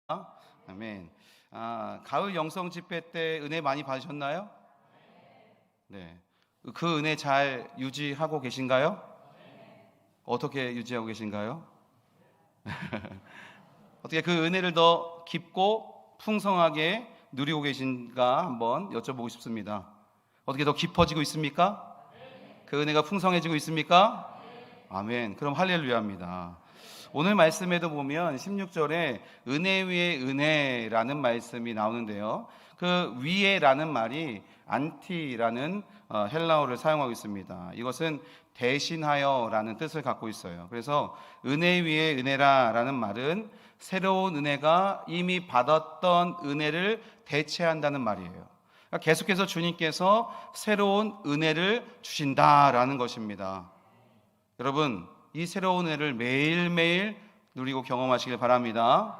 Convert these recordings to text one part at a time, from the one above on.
아멘. 가을 영성 집회 때 은혜 많이 받으셨나요? 네. 그 은혜 잘 유지하고 계신가요? 어떻게 유지하고 계신가요? 어떻게 그 은혜를 더 깊고 풍성하게 누리고 계신가 한번 여쭤보고 싶습니다. 어떻게 더 깊어지고 있습니까? 그 은혜가 풍성해지고 있습니까? 아멘. 그럼 할렐루야입니다. 오늘 말씀에도 보면 16절에 은혜 위에 은혜라는 말씀이 나오는데요. 그 위에라는 말이 안티라는 헬라어를 사용하고 있습니다. 이것은 대신하여라는 뜻을 갖고 있어요. 그래서 은혜 위에 은혜라는 말은 새로운 은혜가 이미 받았던 은혜를 대체한다는 말이에요. 그러니까 계속해서 주님께서 새로운 은혜를 주신다라는 것입니다. 여러분, 이 새로운 은혜를 매일매일 누리고 경험하시길 바랍니다.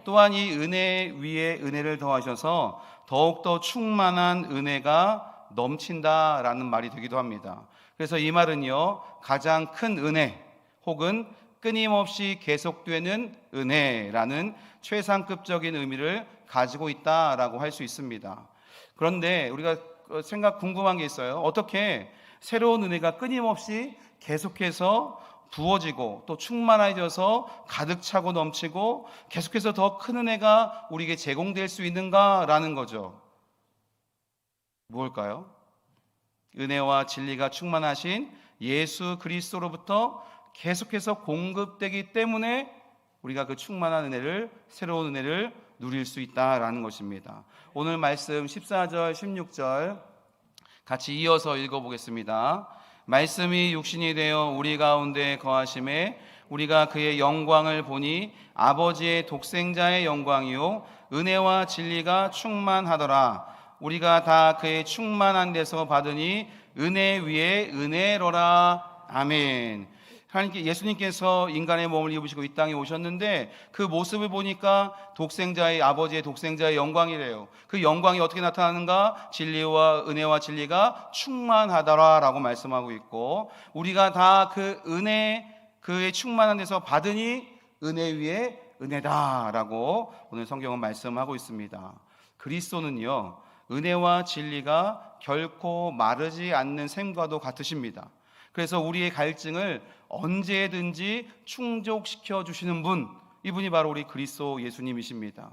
또한 이 은혜 위에 은혜를 더하셔서 더욱더 충만한 은혜가 넘친다라는 말이 되기도 합니다. 그래서 이 말은요, 가장 큰 은혜 혹은 끊임없이 계속되는 은혜라는 최상급적인 의미를 가지고 있다라고 할 수 있습니다. 그런데 우리가 궁금한 게 있어요. 어떻게 새로운 은혜가 끊임없이 계속해서 부어지고 또 충만해져서 가득 차고 넘치고 계속해서 더 큰 은혜가 우리에게 제공될 수 있는가라는 거죠. 무엇일까요? 은혜와 진리가 충만하신 예수 그리스도로부터 계속해서 공급되기 때문에 우리가 그 충만한 은혜를, 새로운 은혜를 누릴 수 있다라는 것입니다. 오늘 말씀 14절 16절 같이 이어서 읽어보겠습니다. 말씀이 육신이 되어 우리 가운데 거하심에 우리가 그의 영광을 보니 아버지의 독생자의 영광이요 은혜와 진리가 충만하더라. 우리가 다 그의 충만한 데서 받으니 은혜 위에 은혜로라. 아멘. 하나님께, 예수님께서 인간의 몸을 입으시고 이 땅에 오셨는데 그 모습을 보니까 아버지의 독생자의 영광이래요. 그 영광이 어떻게 나타나는가? 진리와 은혜와 진리가 충만하더라라고 말씀하고 있고, 우리가 다 그 은혜, 그의 충만한 데서 받으니 은혜 위에 은혜다라고 오늘 성경은 말씀하고 있습니다. 그리스도는요, 은혜와 진리가 결코 마르지 않는 샘과도 같으십니다. 그래서 우리의 갈증을 언제든지 충족시켜 주시는 분, 이분이 바로 우리 그리스도 예수님이십니다.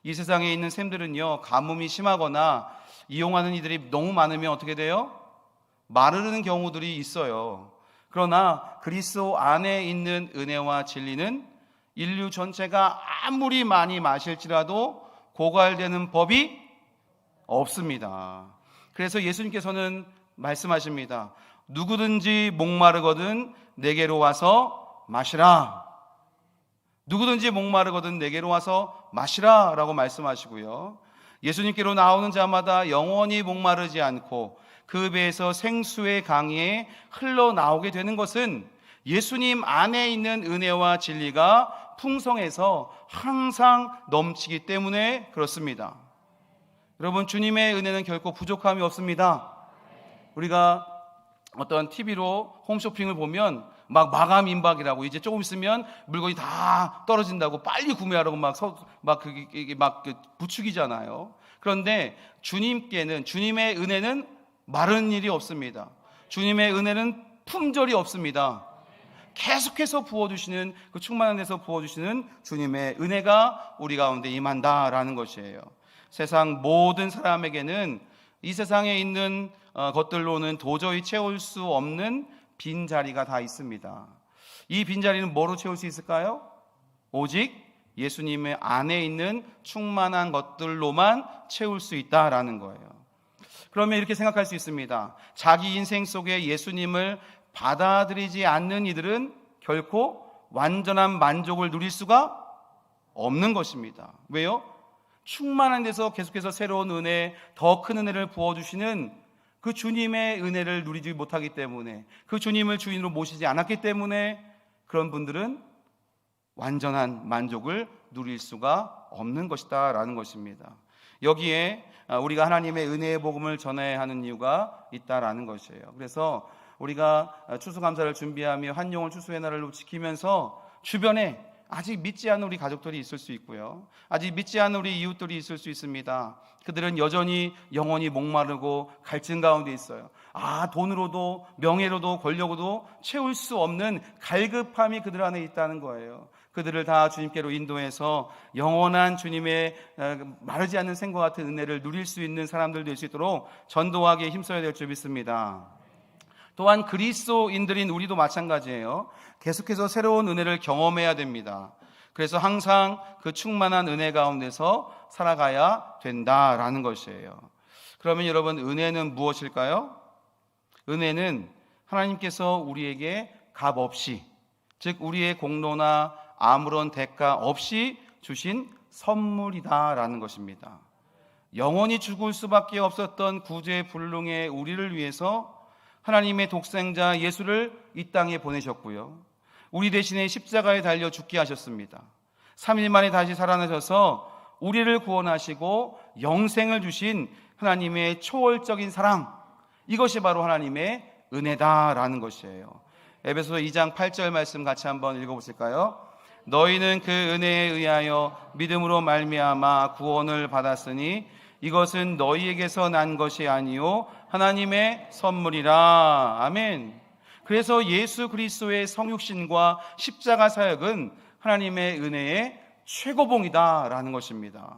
이 세상에 있는 샘들은요, 가뭄이 심하거나 이용하는 이들이 너무 많으면 어떻게 돼요? 마르는 경우들이 있어요. 그러나 그리스도 안에 있는 은혜와 진리는 인류 전체가 아무리 많이 마실지라도 고갈되는 법이 없습니다. 그래서 예수님께서는 말씀하십니다. 누구든지 목마르거든 내게로 와서 마시라. 누구든지 목마르거든 내게로 와서 마시라 라고 말씀하시고요, 예수님께로 나오는 자마다 영원히 목마르지 않고 그 배에서 생수의 강이 흘러나오게 되는 것은 예수님 안에 있는 은혜와 진리가 풍성해서 항상 넘치기 때문에 그렇습니다. 여러분, 주님의 은혜는 결코 부족함이 없습니다. 우리가 어떤 TV로 홈쇼핑을 보면 막 마감 임박이라고, 이제 조금 있으면 물건이 다 떨어진다고 빨리 구매하라고 부추기잖아요. 그런데 주님의 은혜는 마르는 일이 없습니다. 주님의 은혜는 품절이 없습니다. 계속해서 부어주시는, 그 충만한 데서 부어주시는 주님의 은혜가 우리 가운데 임한다라는 것이에요. 세상 모든 사람에게는 이 세상에 있는 것들로는 도저히 채울 수 없는 빈자리가 다 있습니다. 이 빈자리는 뭐로 채울 수 있을까요? 오직 예수님의 안에 있는 충만한 것들로만 채울 수 있다라는 거예요. 그러면 이렇게 생각할 수 있습니다. 자기 인생 속에 예수님을 받아들이지 않는 이들은 결코 완전한 만족을 누릴 수가 없는 것입니다. 왜요? 충만한 데서 계속해서 새로운 은혜, 더 큰 은혜를 부어주시는 그 주님의 은혜를 누리지 못하기 때문에, 그 주님을 주인으로 모시지 않았기 때문에 그런 분들은 완전한 만족을 누릴 수가 없는 것이다 라는 것입니다. 여기에 우리가 하나님의 은혜의 복음을 전해야 하는 이유가 있다라는 것이에요. 그래서 우리가 추수감사를 준비하며 한용을 추수의 날을 지키면서 주변에 아직 믿지 않는 우리 가족들이 있을 수 있고요. 아직 믿지 않는 우리 이웃들이 있을 수 있습니다. 그들은 여전히 영혼이 목마르고 갈증 가운데 있어요. 돈으로도 명예로도 권력으로도 채울 수 없는 갈급함이 그들 안에 있다는 거예요. 그들을 다 주님께로 인도해서 영원한 주님의 마르지 않는 생과 같은 은혜를 누릴 수 있는 사람들 될 수 있도록 전도하기에 힘써야 될 줄 믿습니다. 또한 그리스도인들인 우리도 마찬가지예요. 계속해서 새로운 은혜를 경험해야 됩니다. 그래서 항상 그 충만한 은혜 가운데서 살아가야 된다라는 것이에요. 그러면 여러분, 은혜는 무엇일까요? 은혜는 하나님께서 우리에게 값 없이, 즉 우리의 공로나 아무런 대가 없이 주신 선물이다라는 것입니다. 영원히 죽을 수밖에 없었던 구제 불능의 우리를 위해서 하나님의 독생자 예수를 이 땅에 보내셨고요, 우리 대신에 십자가에 달려 죽게 하셨습니다. 3일 만에 다시 살아나셔서 우리를 구원하시고 영생을 주신 하나님의 초월적인 사랑, 이것이 바로 하나님의 은혜다라는 것이에요. 에베소서 2장 8절 말씀 같이 한번 읽어보실까요? 너희는 그 은혜에 의하여 믿음으로 말미암아 구원을 받았으니 이것은 너희에게서 난 것이 아니요 하나님의 선물이라. 아멘. 그래서 예수 그리스도의 성육신과 십자가 사역은 하나님의 은혜의 최고봉이다라는 것입니다.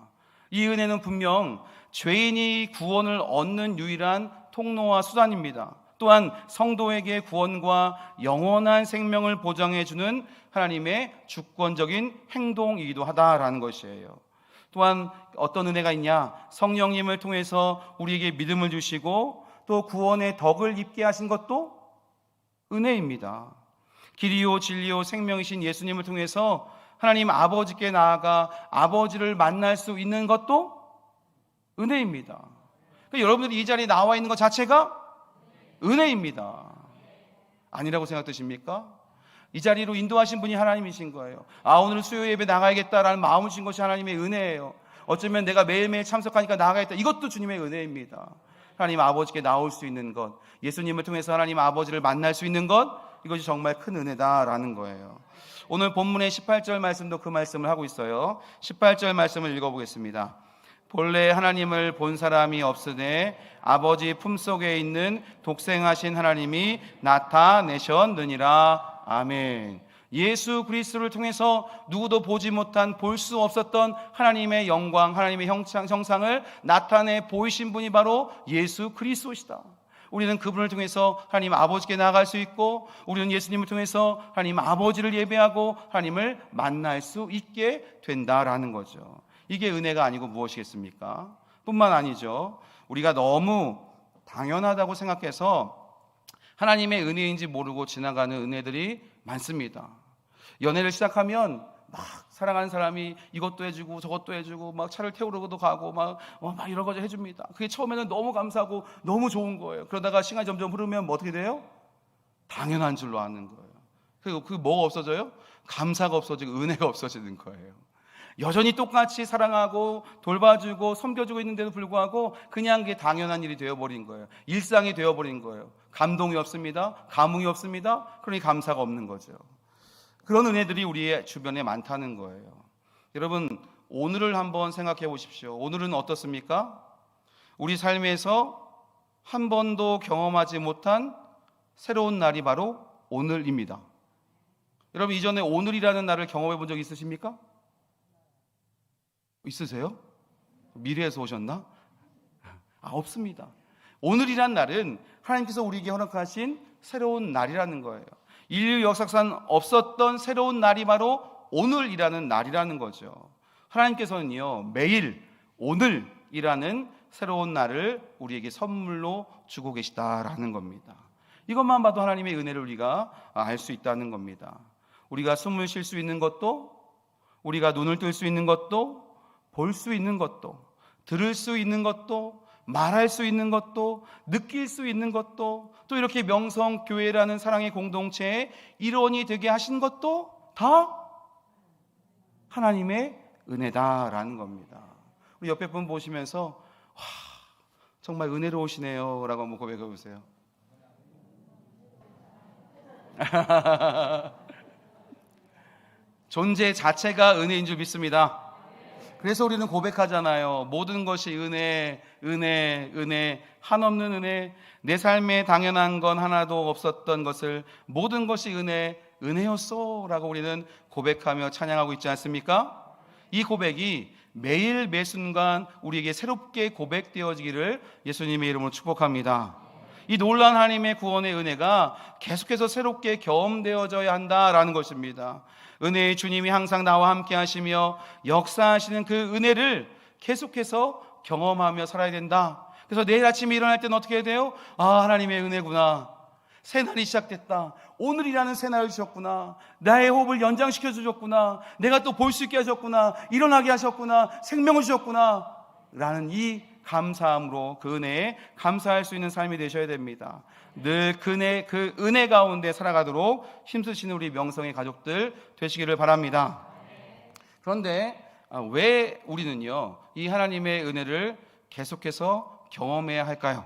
이 은혜는 분명 죄인이 구원을 얻는 유일한 통로와 수단입니다. 또한 성도에게 구원과 영원한 생명을 보장해주는 하나님의 주권적인 행동이기도 하다라는 것이에요. 또한 어떤 은혜가 있냐? 성령님을 통해서 우리에게 믿음을 주시고 또 구원의 덕을 입게 하신 것도 은혜입니다. 길이요 진리요 생명이신 예수님을 통해서 하나님 아버지께 나아가 아버지를 만날 수 있는 것도 은혜입니다. 그러니까 여러분들이 이 자리에 나와 있는 것 자체가 은혜입니다. 아니라고 생각되십니까? 이 자리로 인도하신 분이 하나님이신 거예요. 오늘 수요 예배 나가야겠다라는 마음을 주신 것이 하나님의 은혜예요. 어쩌면 내가 매일매일 참석하니까 나가야겠다, 이것도 주님의 은혜입니다. 하나님 아버지께 나올 수 있는 것, 예수님을 통해서 하나님 아버지를 만날 수 있는 것, 이것이 정말 큰 은혜다라는 거예요. 오늘 본문의 18절 말씀도 그 말씀을 하고 있어요. 18절 말씀을 읽어보겠습니다. 본래 하나님을 본 사람이 없으되 아버지 품속에 있는 독생하신 하나님이 나타내셨느니라. 아멘. 예수 그리스도를 통해서 누구도 보지 못한, 볼 수 없었던 하나님의 영광, 하나님의 형상을 나타내 보이신 분이 바로 예수 그리스도시다. 우리는 그분을 통해서 하나님 아버지께 나아갈 수 있고, 우리는 예수님을 통해서 하나님 아버지를 예배하고 하나님을 만날 수 있게 된다라는 거죠. 이게 은혜가 아니고 무엇이겠습니까? 뿐만 아니죠, 우리가 너무 당연하다고 생각해서 하나님의 은혜인지 모르고 지나가는 은혜들이 많습니다. 연애를 시작하면 막 사랑하는 사람이 이것도 해주고 저것도 해주고 막 차를 태우러도 가고 막 여러 가지 해줍니다. 그게 처음에는 너무 감사하고 너무 좋은 거예요. 그러다가 시간이 점점 흐르면 뭐 어떻게 돼요? 당연한 줄로 아는 거예요. 그리고 그 뭐가 없어져요? 감사가 없어지고 은혜가 없어지는 거예요. 여전히 똑같이 사랑하고 돌봐주고 섬겨주고 있는데도 불구하고 그냥 그게 당연한 일이 되어버린 거예요. 일상이 되어버린 거예요. 감동이 없습니다. 감흥이 없습니다. 그러니 감사가 없는 거죠. 그런 은혜들이 우리의 주변에 많다는 거예요. 여러분, 오늘을 한번 생각해 보십시오. 오늘은 어떻습니까? 우리 삶에서 한 번도 경험하지 못한 새로운 날이 바로 오늘입니다. 여러분, 이전에 오늘이라는 날을 경험해 본 적 있으십니까? 있으세요? 미래에서 오셨나? 없습니다. 오늘이란 날은 하나님께서 우리에게 허락하신 새로운 날이라는 거예요. 인류 역사상 없었던 새로운 날이 바로 오늘이라는 날이라는 거죠. 하나님께서는요, 매일 오늘이라는 새로운 날을 우리에게 선물로 주고 계시다라는 겁니다. 이것만 봐도 하나님의 은혜를 우리가 알 수 있다는 겁니다. 우리가 숨을 쉴 수 있는 것도, 우리가 눈을 뜰 수 있는 것도, 볼 수 있는 것도, 들을 수 있는 것도, 말할 수 있는 것도, 느낄 수 있는 것도, 또 이렇게 명성교회라는 사랑의 공동체의 일원이 되게 하신 것도 다 하나님의 은혜다라는 겁니다. 우리 옆에 분 보시면서 정말 은혜로우시네요 라고 한번 고백해 보세요. 존재 자체가 은혜인 줄 믿습니다. 그래서 우리는 고백하잖아요. 모든 것이 은혜, 은혜, 은혜, 한없는 은혜. 내 삶에 당연한 건 하나도 없었던 것을 모든 것이 은혜, 은혜였소 라고 우리는 고백하며 찬양하고 있지 않습니까? 이 고백이 매일 매순간 우리에게 새롭게 고백되어지기를 예수님의 이름으로 축복합니다. 이 놀라운 하나님의 구원의 은혜가 계속해서 새롭게 경험되어져야 한다라는 것입니다. 은혜의 주님이 항상 나와 함께 하시며 역사하시는 그 은혜를 계속해서 경험하며 살아야 된다. 그래서 내일 아침에 일어날 때는 어떻게 해야 돼요? 하나님의 은혜구나. 새날이 시작됐다. 오늘이라는 새날을 주셨구나. 나의 호흡을 연장시켜 주셨구나. 내가 또 볼 수 있게 하셨구나. 일어나게 하셨구나. 생명을 주셨구나. 라는 이 감사함으로 그 은혜에 감사할 수 있는 삶이 되셔야 됩니다. 늘 그 은혜 가운데 살아가도록 힘쓰시는 우리 명성의 가족들 되시기를 바랍니다. 그런데 왜 우리는요 이 하나님의 은혜를 계속해서 경험해야 할까요?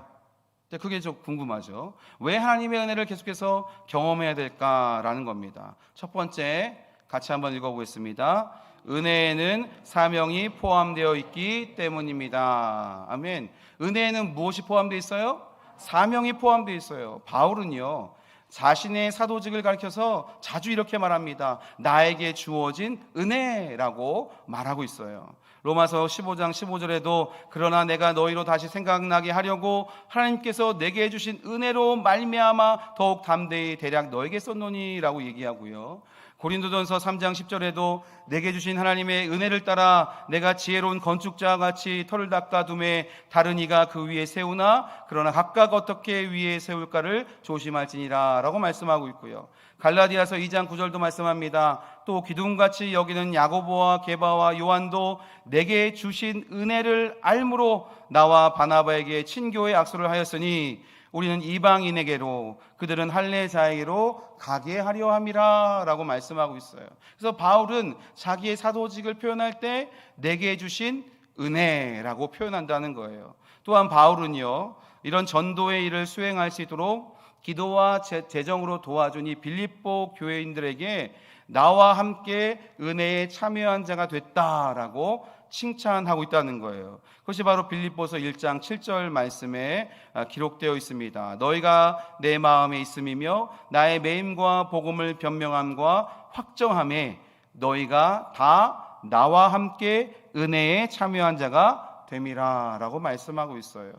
그게 좀 궁금하죠. 왜 하나님의 은혜를 계속해서 경험해야 될까라는 겁니다. 첫 번째 같이 한번 읽어보겠습니다. 은혜에는 사명이 포함되어 있기 때문입니다. 아멘. 은혜에는 무엇이 포함되어 있어요? 사명이 포함되어 있어요. 바울은요 자신의 사도직을 가리켜서 자주 이렇게 말합니다. 나에게 주어진 은혜라고 말하고 있어요. 로마서 15장 15절에도 그러나 내가 너희로 다시 생각나게 하려고 하나님께서 내게 해주신 은혜로 말미암아 더욱 담대히 대략 너에게 썼노니 라고 얘기하고요. 고린도전서 3장 10절에도 내게 주신 하나님의 은혜를 따라 내가 지혜로운 건축자와 같이 터를 닦아둠에 다른 이가 그 위에 세우나 그러나 각각 어떻게 위에 세울까를 조심할지니라 라고 말씀하고 있고요. 갈라디아서 2장 9절도 말씀합니다. 또 기둥같이 여기는 야고보와 게바와 요한도 내게 주신 은혜를 알므로 나와 바나바에게 친교의 악수를 하였으니 우리는 이방인에게로 그들은 할례자에게로 가게 하려 함이라 라고 말씀하고 있어요. 그래서 바울은 자기의 사도직을 표현할 때 내게 주신 은혜라고 표현한다는 거예요. 또한 바울은요 이런 전도의 일을 수행할 수 있도록 기도와 재정으로 도와준 이 빌립보 교회인들에게 나와 함께 은혜에 참여한 자가 됐다라고 칭찬하고 있다는 거예요. 그것이 바로 빌립보서 1장 7절 말씀에 기록되어 있습니다. 너희가 내 마음에 있음이며 나의 매임과 복음을 변명함과 확정함에 너희가 다 나와 함께 은혜에 참여한 자가 됨이라 라고 말씀하고 있어요.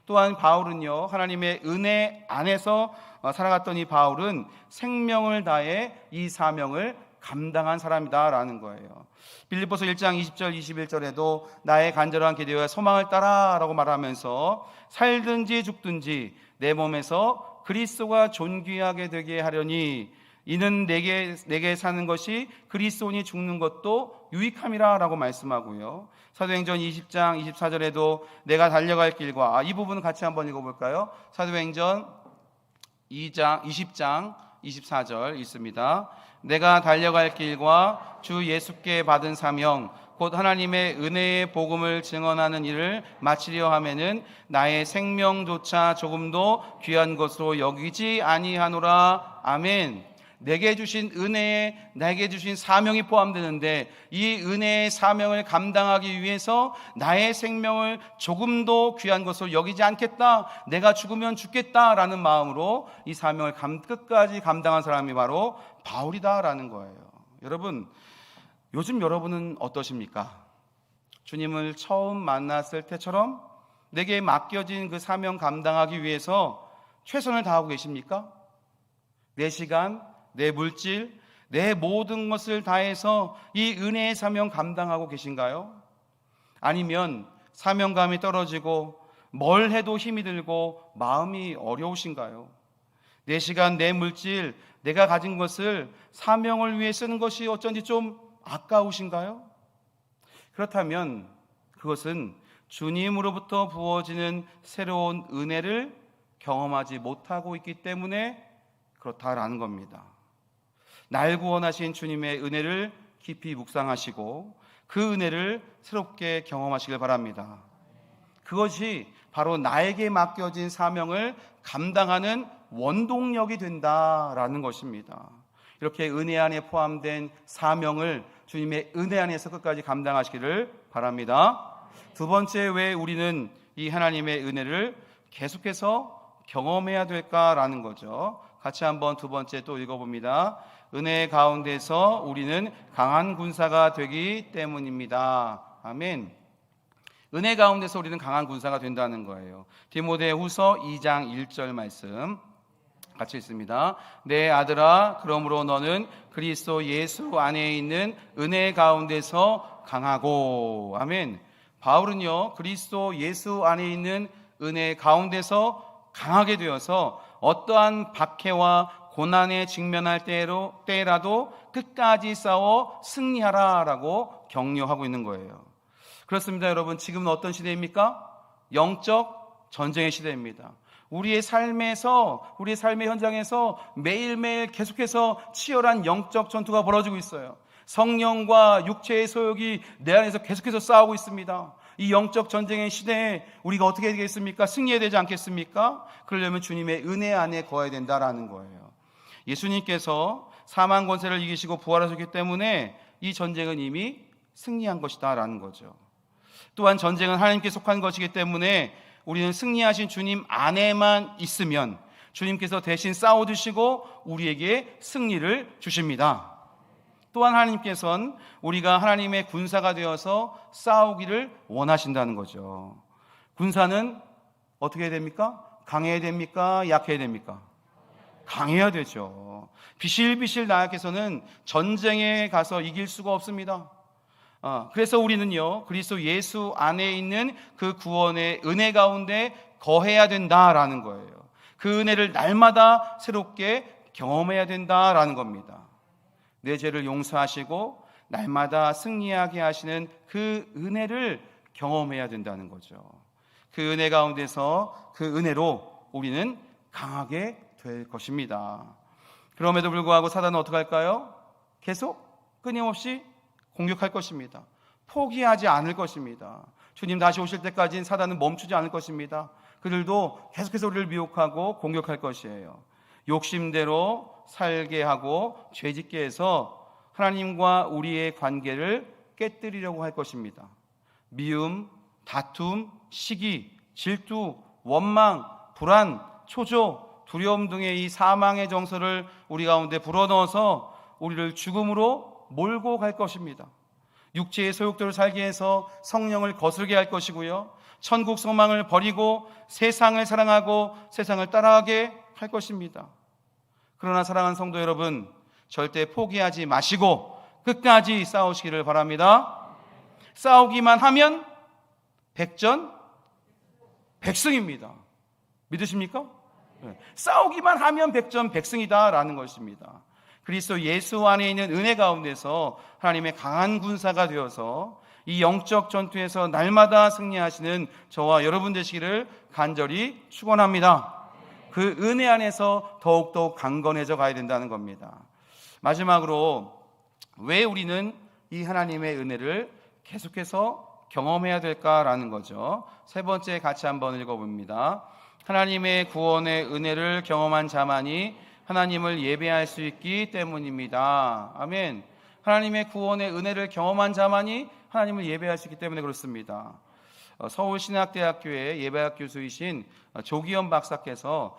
또한 바울은요 하나님의 은혜 안에서 살아갔던 이 바울은 생명을 다해 이 사명을 감당한 사람이다 라는 거예요. 빌립보서 1장 20절 21절에도 나의 간절한 기대와 소망을 따라 라고 말하면서 살든지 죽든지 내 몸에서 그리스도가 존귀하게 되게 하려니 이는 내게 사는 것이 그리스도니 죽는 것도 유익함이라 라고 말씀하고요. 사도행전 20장 24절에도 내가 달려갈 길과 이 부분은 같이 한번 읽어볼까요? 사도행전 20장 24절 있습니다. 내가 달려갈 길과 주 예수께 받은 사명 곧 하나님의 은혜의 복음을 증언하는 일을 마치려 하면은 나의 생명조차 조금도 귀한 것으로 여기지 아니하노라. 아멘. 내게 주신 은혜에 내게 주신 사명이 포함되는데 이 은혜의 사명을 감당하기 위해서 나의 생명을 조금도 귀한 것으로 여기지 않겠다, 내가 죽으면 죽겠다라는 마음으로 이 사명을 끝까지 감당한 사람이 바로 바울이다라는 거예요. 여러분, 요즘 여러분은 어떠십니까? 주님을 처음 만났을 때처럼 내게 맡겨진 그 사명 감당하기 위해서 최선을 다하고 계십니까? 내 시간, 내 물질, 내 모든 것을 다해서 이 은혜의 사명 감당하고 계신가요? 아니면 사명감이 떨어지고 뭘 해도 힘이 들고 마음이 어려우신가요? 내 시간, 내 물질, 내가 가진 것을 사명을 위해 쓰는 것이 어쩐지 좀 아까우신가요? 그렇다면 그것은 주님으로부터 부어지는 새로운 은혜를 경험하지 못하고 있기 때문에 그렇다라는 겁니다. 날 구원하신 주님의 은혜를 깊이 묵상하시고 그 은혜를 새롭게 경험하시길 바랍니다. 그것이 바로 나에게 맡겨진 사명을 감당하는 원동력이 된다라는 것입니다. 이렇게 은혜 안에 포함된 사명을 주님의 은혜 안에서 끝까지 감당하시기를 바랍니다. 두 번째, 왜 우리는 이 하나님의 은혜를 계속해서 경험해야 될까라는 거죠. 같이 한번 두 번째 또 읽어봅니다. 은혜 가운데서 우리는 강한 군사가 되기 때문입니다. 아멘. 은혜 가운데서 우리는 강한 군사가 된다는 거예요. 디모데후서 2장 1절 말씀 같이 읽습니다. 내 아들아, 그러므로 너는 그리스도 예수 안에 있는 은혜 가운데서 강하고. 아멘. 바울은요, 그리스도 예수 안에 있는 은혜 가운데서 강하게 되어서 어떠한 박해와 고난에 직면할 때라도 끝까지 싸워 승리하라라고 격려하고 있는 거예요. 그렇습니다, 여러분. 지금은 어떤 시대입니까? 영적 전쟁의 시대입니다. 우리의 삶의 현장에서 매일매일 계속해서 치열한 영적 전투가 벌어지고 있어요. 성령과 육체의 소욕이 내 안에서 계속해서 싸우고 있습니다. 이 영적 전쟁의 시대에 우리가 어떻게 되겠습니까? 승리해야 되지 않겠습니까? 그러려면 주님의 은혜 안에 거해야 된다라는 거예요. 예수님께서 사망 권세를 이기시고 부활하셨기 때문에 이 전쟁은 이미 승리한 것이다라는 거죠. 또한 전쟁은 하나님께 속한 것이기 때문에 우리는 승리하신 주님 안에만 있으면 주님께서 대신 싸워주시고 우리에게 승리를 주십니다. 또한 하나님께서는 우리가 하나님의 군사가 되어서 싸우기를 원하신다는 거죠. 군사는 어떻게 해야 됩니까? 강해야 됩니까? 약해야 됩니까? 강해야 되죠. 비실비실 나약해서는 전쟁에 가서 이길 수가 없습니다. 그래서 우리는요, 그리스도 예수 안에 있는 그 구원의 은혜 가운데 거해야 된다라는 거예요. 그 은혜를 날마다 새롭게 경험해야 된다라는 겁니다. 내 죄를 용서하시고 날마다 승리하게 하시는 그 은혜를 경험해야 된다는 거죠. 그 은혜 가운데서 그 은혜로 우리는 강하게 될 것입니다. 그럼에도 불구하고 사단은 어떻게 할까요? 계속 끊임없이 공격할 것입니다. 포기하지 않을 것입니다. 주님 다시 오실 때까지는 사단은 멈추지 않을 것입니다. 그들도 계속해서 우리를 미혹하고 공격할 것이에요. 욕심대로 살게 하고 죄짓게 해서 하나님과 우리의 관계를 깨뜨리려고 할 것입니다. 미움, 다툼, 시기, 질투, 원망, 불안, 초조, 두려움 등의 이 사망의 정서를 우리 가운데 불어넣어서 우리를 죽음으로 몰고 갈 것입니다. 육체의 소욕대로 살게 해서 성령을 거스르게 할 것이고요, 천국 소망을 버리고 세상을 사랑하고 세상을 따라가게 할 것입니다. 그러나 사랑하는 성도 여러분, 절대 포기하지 마시고 끝까지 싸우시기를 바랍니다. 싸우기만 하면 백전 백승입니다. 믿으십니까? 네. 싸우기만 하면 백전 백승이다라는 것입니다. 그리스도 예수 안에 있는 은혜 가운데서 하나님의 강한 군사가 되어서 이 영적 전투에서 날마다 승리하시는 저와 여러분 되시기를 간절히 축원합니다. 그 은혜 안에서 더욱더욱 강건해져 가야 된다는 겁니다. 마지막으로 왜 우리는 이 하나님의 은혜를 계속해서 경험해야 될까라는 거죠. 세 번째 같이 한번 읽어봅니다. 하나님의 구원의 은혜를 경험한 자만이 하나님을 예배할 수 있기 때문입니다. 아멘. 하나님의 구원의 은혜를 경험한 자만이 하나님을 예배할 수 있기 때문에 그렇습니다. 서울신학대학교의 예배학 교수이신 조기현 박사께서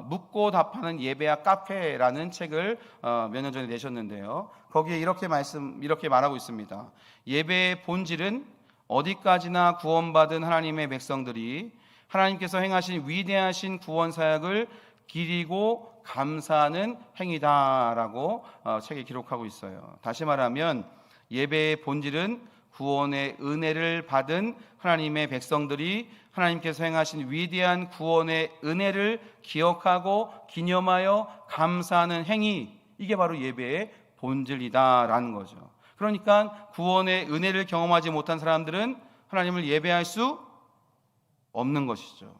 묻고 답하는 예배학 카페라는 책을 몇 년 전에 내셨는데요, 거기에 이렇게 말하고 있습니다. 예배의 본질은 어디까지나 구원받은 하나님의 백성들이 하나님께서 행하신 위대하신 구원 사역을 기리고 감사하는 행위다라고 책에 기록하고 있어요. 다시 말하면 예배의 본질은 구원의 은혜를 받은 하나님의 백성들이 하나님께서 행하신 위대한 구원의 은혜를 기억하고 기념하여 감사하는 행위, 이게 바로 예배의 본질이다라는 거죠. 그러니까 구원의 은혜를 경험하지 못한 사람들은 하나님을 예배할 수 없는 것이죠.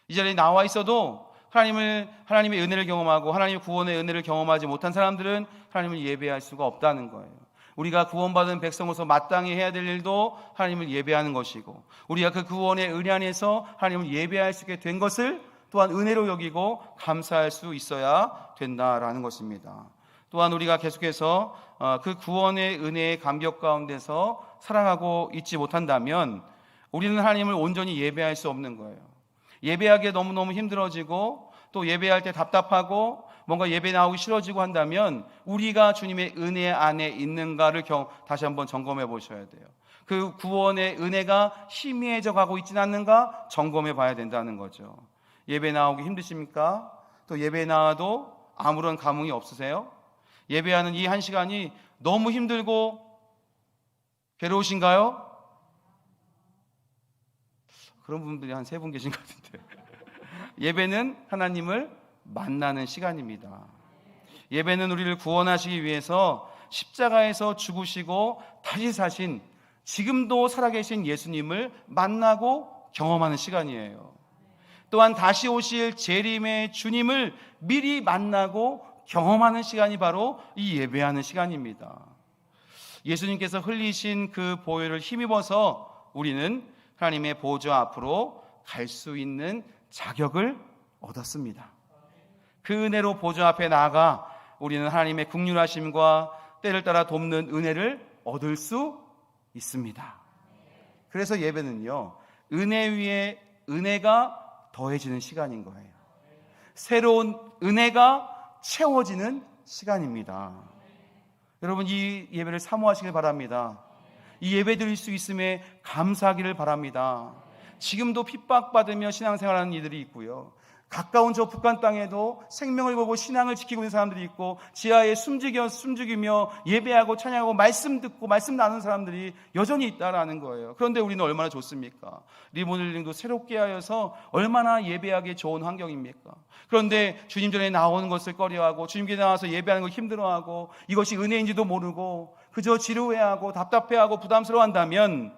이 자리에 나와 있어도 하나님의 은혜를 경험하고 하나님의 구원의 은혜를 경험하지 못한 사람들은 하나님을 예배할 수가 없다는 거예요. 우리가 구원받은 백성으로서 마땅히 해야 될 일도 하나님을 예배하는 것이고, 우리가 그 구원의 은혜 안에서 하나님을 예배할 수 있게 된 것을 또한 은혜로 여기고 감사할 수 있어야 된다라는 것입니다. 또한 우리가 계속해서 그 구원의 은혜의 감격 가운데서 살아가고 있지 못한다면 우리는 하나님을 온전히 예배할 수 없는 거예요. 예배하기에 너무너무 힘들어지고 또 예배할 때 답답하고 뭔가 예배 나오기 싫어지고 한다면 우리가 주님의 은혜 안에 있는가를 다시 한번 점검해 보셔야 돼요. 그 구원의 은혜가 희미해져 가고 있지는 않는가 점검해 봐야 된다는 거죠. 예배 나오기 힘드십니까? 또 예배 나와도 아무런 감흥이 없으세요? 예배하는 이 한 시간이 너무 힘들고 괴로우신가요? 그런 분들이 한 3분 계신 것 같은데. 예배는 하나님을 만나는 시간입니다. 예배는 우리를 구원하시기 위해서 십자가에서 죽으시고 다시 사신 지금도 살아계신 예수님을 만나고 경험하는 시간이에요. 또한 다시 오실 재림의 주님을 미리 만나고 경험하는 시간이 바로 이 예배하는 시간입니다. 예수님께서 흘리신 그 보혈을 힘입어서 우리는 하나님의 보좌 앞으로 갈 수 있는 자격을 얻었습니다. 그 은혜로 보좌 앞에 나아가 우리는 하나님의 긍휼하심과 때를 따라 돕는 은혜를 얻을 수 있습니다. 그래서 예배는요, 은혜 위에 은혜가 더해지는 시간인 거예요. 새로운 은혜가 채워지는 시간입니다. 여러분, 이 예배를 사모하시길 바랍니다. 이 예배 드릴 수 있음에 감사하기를 바랍니다. 지금도 핍박받으며 신앙생활하는 이들이 있고요, 가까운 저 북한 땅에도 생명을 걸고 신앙을 지키고 있는 사람들이 있고, 지하에 숨죽이며 예배하고 찬양하고 말씀 듣고 말씀 나누는 사람들이 여전히 있다라는 거예요. 그런데 우리는 얼마나 좋습니까? 리모델링도 새롭게 하여서 얼마나 예배하기 좋은 환경입니까? 그런데 주님 전에 나오는 것을 꺼려하고 주님께 나와서 예배하는 걸 힘들어하고 이것이 은혜인지도 모르고 그저 지루해하고 답답해하고 부담스러워한다면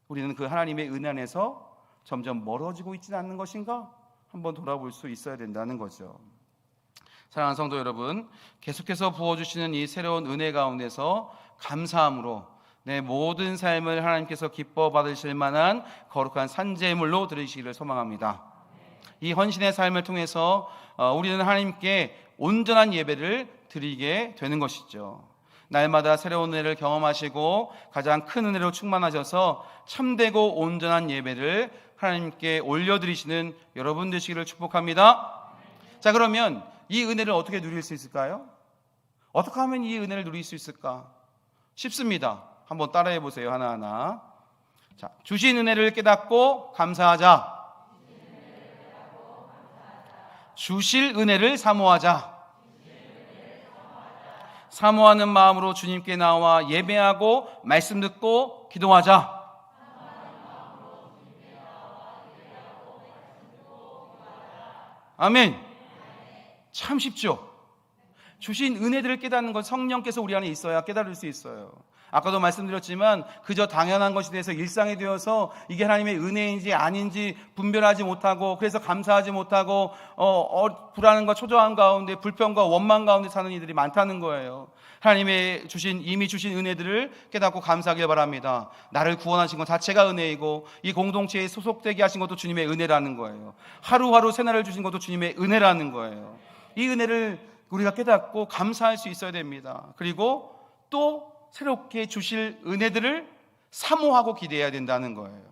우리는 그 하나님의 은혜 안에서 점점 멀어지고 있지는 않는 것인가? 한번 돌아볼 수 있어야 된다는 거죠. 사랑하는 성도 여러분, 계속해서 부어주시는 이 새로운 은혜 가운데서 감사함으로 내 모든 삶을 하나님께서 기뻐 받으실 만한 거룩한 산제물로 드리시기를 소망합니다. 이 헌신의 삶을 통해서 우리는 하나님께 온전한 예배를 드리게 되는 것이죠. 날마다 새로운 은혜를 경험하시고 가장 큰 은혜로 충만하셔서 참되고 온전한 예배를 하나님께 올려드리시는 여러분 되시기를 축복합니다. 자, 그러면 이 은혜를 어떻게 누릴 수 있을까요? 어떻게 하면 이 은혜를 누릴 수 있을까? 쉽습니다. 한번 따라해 보세요. 하나하나. 자, 주신 은혜를 깨닫고 감사하자. 주실 은혜를 사모하자. 사모하는 마음으로 주님께 나와 예배하고 말씀 듣고 기도하자. 아멘. 참 쉽죠? 주신 은혜들을 깨닫는 건 성령께서 우리 안에 있어야 깨달을 수 있어요. 아까도 말씀드렸지만 그저 당연한 것이 돼서 일상이 되어서 이게 하나님의 은혜인지 아닌지 분별하지 못하고, 그래서 감사하지 못하고 불안함과 초조함 가운데 불평과 원망 가운데 사는 이들이 많다는 거예요. 하나님의 이미 주신 은혜들을 깨닫고 감사하길 바랍니다. 나를 구원하신 것 자체가 은혜이고 이 공동체에 소속되게 하신 것도 주님의 은혜라는 거예요. 하루하루 새날을 주신 것도 주님의 은혜라는 거예요. 이 은혜를 우리가 깨닫고 감사할 수 있어야 됩니다. 그리고 또 새롭게 주실 은혜들을 사모하고 기대해야 된다는 거예요.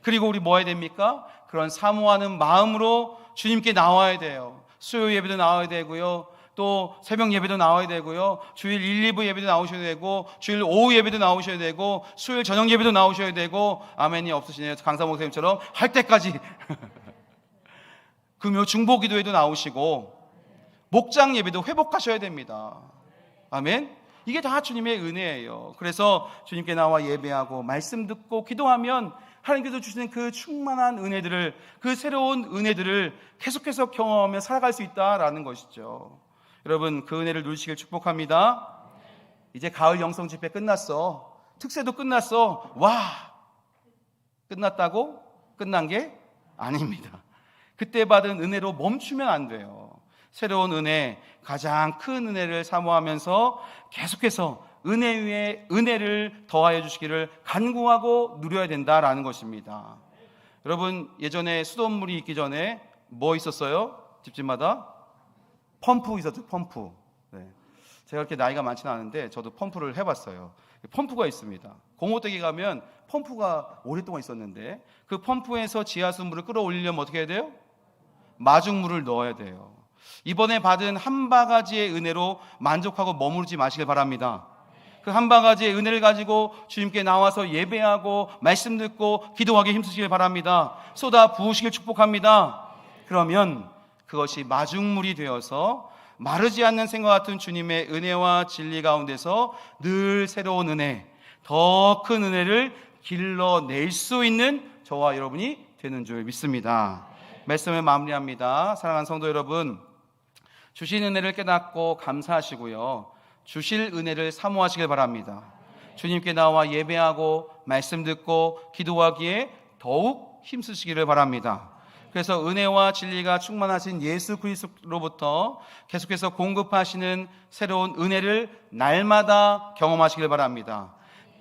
그리고 우리 뭐 해야 됩니까? 그런 사모하는 마음으로 주님께 나와야 돼요. 수요 예배도 나와야 되고요, 또 새벽 예배도 나와야 되고요, 주일 1, 2부 예배도 나오셔야 되고, 주일 오후 예배도 나오셔야 되고, 수요일 저녁 예배도 나오셔야 되고, 아멘이 없으시네요. 강사 목사님처럼 할 때까지 금요 중보 기도에도 나오시고, 목장 예배도 회복하셔야 됩니다. 아멘. 이게 다 주님의 은혜예요. 그래서 주님께 나와 예배하고 말씀 듣고 기도하면 하나님께서 주시는 그 충만한 은혜들을, 그 새로운 은혜들을 계속해서 경험하며 살아갈 수 있다라는 것이죠. 여러분, 그 은혜를 누리시길 축복합니다. 이제 가을 영성 집회 끝났어. 특세도 끝났어. 와! 끝났다고? 끝난 게 아닙니다. 그때 받은 은혜로 멈추면 안 돼요. 새로운 은혜, 가장 큰 은혜를 사모하면서 계속해서 은혜 위에 은혜를 더하여 주시기를 간구하고 누려야 된다라는 것입니다. 여러분, 예전에 수돗물이 있기 전에 뭐 있었어요? 집집마다? 펌프 있었죠. 펌프. 네. 제가 그렇게 나이가 많지는 않은데 저도 펌프를 해봤어요. 펌프가 있습니다. 공호댁에 가면 펌프가 오랫동안 있었는데 그 펌프에서 지하수 물을 끌어올리려면 어떻게 해야 돼요? 마중물을 넣어야 돼요. 이번에 받은 한 바가지의 은혜로 만족하고 머무르지 마시길 바랍니다. 그 한 바가지의 은혜를 가지고 주님께 나와서 예배하고 말씀 듣고 기도하기 힘쓰시길 바랍니다. 쏟아 부으시길 축복합니다. 그러면 그것이 마중물이 되어서 마르지 않는 생과 같은 주님의 은혜와 진리 가운데서 늘 새로운 은혜, 더 큰 은혜를 길러낼 수 있는 저와 여러분이 되는 줄 믿습니다. 말씀을 마무리합니다. 사랑하는 성도 여러분, 주신 은혜를 깨닫고 감사하시고요, 주실 은혜를 사모하시길 바랍니다. 주님께 나와 예배하고 말씀 듣고 기도하기에 더욱 힘쓰시기를 바랍니다. 그래서 은혜와 진리가 충만하신 예수 그리스도로부터 계속해서 공급하시는 새로운 은혜를 날마다 경험하시길 바랍니다.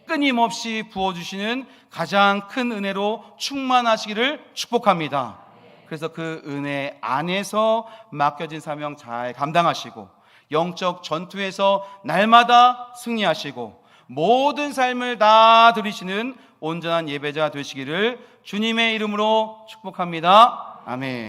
끊임없이 부어주시는 가장 큰 은혜로 충만하시기를 축복합니다. 그래서 그 은혜 안에서 맡겨진 사명 잘 감당하시고 영적 전투에서 날마다 승리하시고 모든 삶을 다 드리시는 온전한 예배자 되시기를 주님의 이름으로 축복합니다. 아멘.